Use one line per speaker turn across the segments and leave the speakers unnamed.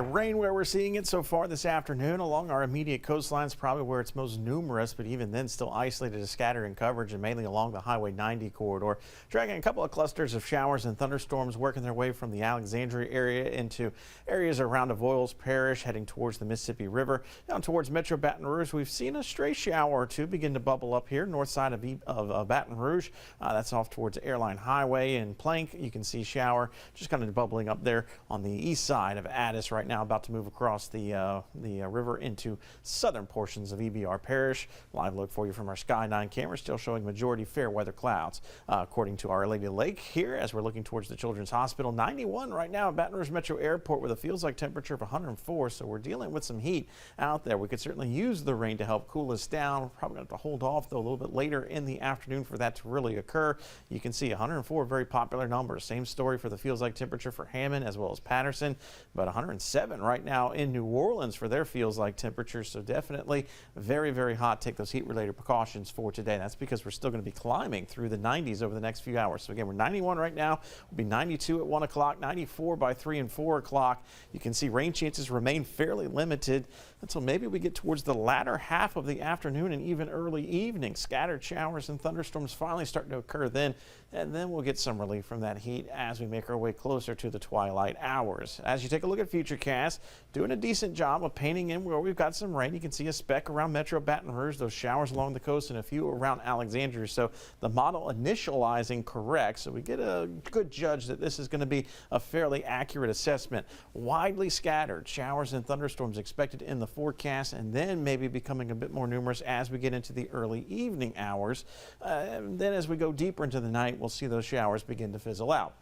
Rain where we're seeing it so far this afternoon along our immediate coastlines, probably where it's most numerous, but even then still isolated to scattering coverage and mainly along the Highway 90 corridor. Dragging a couple of clusters of showers and thunderstorms working their way from the Alexandria area into areas around Avoyelles Parish, heading towards the Mississippi River. Down towards Metro Baton Rouge, we've seen a stray shower or two begin to bubble up here north side of Baton Rouge. That's off towards Airline Highway and Plank. You can see shower just kind of bubbling up there on the east side of Addis right now, about to move across the river into southern portions of EBR Parish. Live look for you from our Sky 9 camera, still showing majority fair weather clouds. According to Our Lady Lake here, as we're looking towards the Children's Hospital, 91 right now at Baton Rouge Metro Airport with a feels like temperature of 104. So we're dealing with some heat out there. We could certainly use the rain to help cool us down. We're probably going to have to hold off though a little bit later in the afternoon for that to really occur. You can see 104, very popular number. Same story for the feels like temperature for Hammond as well as Patterson, but 107 right now in New Orleans for their feels like temperatures. So definitely very, very hot. Take those heat related precautions for today. That's because we're still going to be climbing through the 90s over the next few hours. So again, we're 91 right now. We'll be 92 at 1 o'clock, 94 by 3 and 4 o'clock. You can see rain chances remain fairly limited until maybe we get towards the latter half of the afternoon and even early evening. Scattered showers and thunderstorms finally starting to occur then, and then we'll get some relief from that heat as we make our way closer to the twilight hours. As you take a look at Futurecast, doing a decent job of painting in where we've got some rain. You can see a speck around Metro Baton Rouge, those showers along the coast, and a few around Alexandria. So the model initializing correct, so we get a good judge that this is going to be a fairly accurate assessment. Widely scattered showers and thunderstorms expected in the forecast, and then maybe becoming a bit more numerous as we get into the early evening hours. And then as we go deeper into the night, we'll see those showers begin to fizzle out.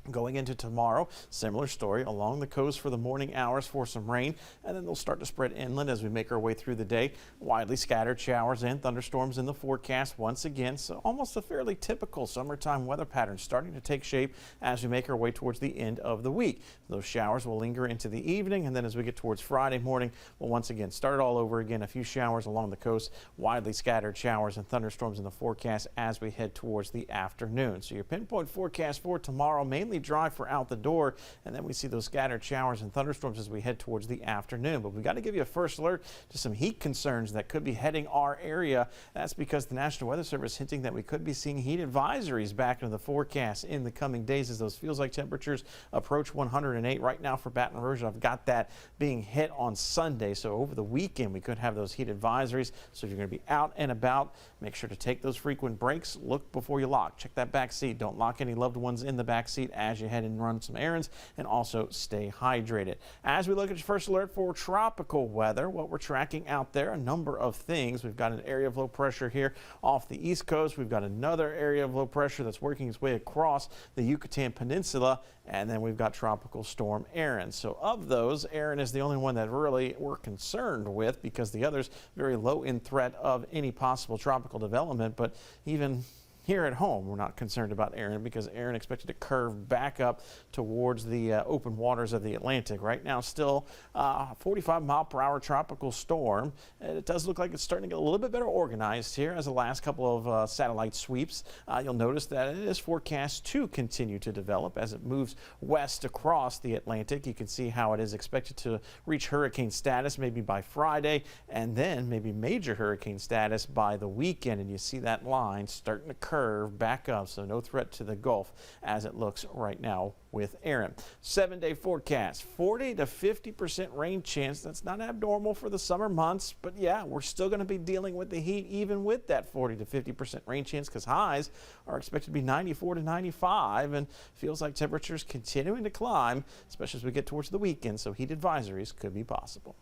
Going into tomorrow, similar story along the coast for the morning hours for some rain, and then they'll start to spread inland as we make our way through the day. Widely scattered showers and thunderstorms in the forecast once again, so almost a fairly typical summertime weather pattern starting to take shape as we make our way towards the end of the week. Those showers will linger into the evening, and then as we get towards Friday morning, we'll once again start it all over again. A few showers along the coast, widely scattered showers and thunderstorms in the forecast as we head towards the afternoon. So your pinpoint forecast for tomorrow, mainly dry for out the door, and then we see those scattered showers and thunderstorms as we head towards the afternoon. But we got to give you a first alert to some heat concerns that could be heading our area. That's because the National Weather Service hinting that we could be seeing heat advisories back into the forecast in the coming days as those feels like temperatures approach 108 right now for Baton Rouge. I've got that being hit on Sunday, so over the weekend we could have those heat advisories. So if you're going to be out and about, make sure to take those frequent breaks. Look before you lock. Check that back seat. Don't lock any loved ones in the back seat as you head and run some errands, and also stay hydrated. As we look at your first alert for tropical weather, what we're tracking out there, a number of things. We've got an area of low pressure here off the east coast. We've got another area of low pressure that's working its way across the Yucatan Peninsula, and then we've got tropical storm Erin. So of those, Erin is the only one that really we're concerned with, because the others very low in threat of any possible tropical development. But even here at home, we're not concerned about Erin, because Erin expected to curve back up towards the open waters of the Atlantic. Right now, still 45-mile-per-hour tropical storm. And it does look like it's starting to get a little bit better organized here as the last couple of satellite sweeps. You'll notice that it is forecast to continue to develop as it moves west across the Atlantic. You can see how it is expected to reach hurricane status maybe by Friday, and then maybe major hurricane status by the weekend. And you see that line starting to curve back up, so no threat to the Gulf as it looks right now with Erin. 7-day forecast, 40 to 50% rain chance. That's not abnormal for the summer months, but yeah, we're still going to be dealing with the heat even with that 40 to 50% rain chance, because highs are expected to be 94 to 95, and feels like temperatures continuing to climb, especially as we get towards the weekend, so heat advisories could be possible.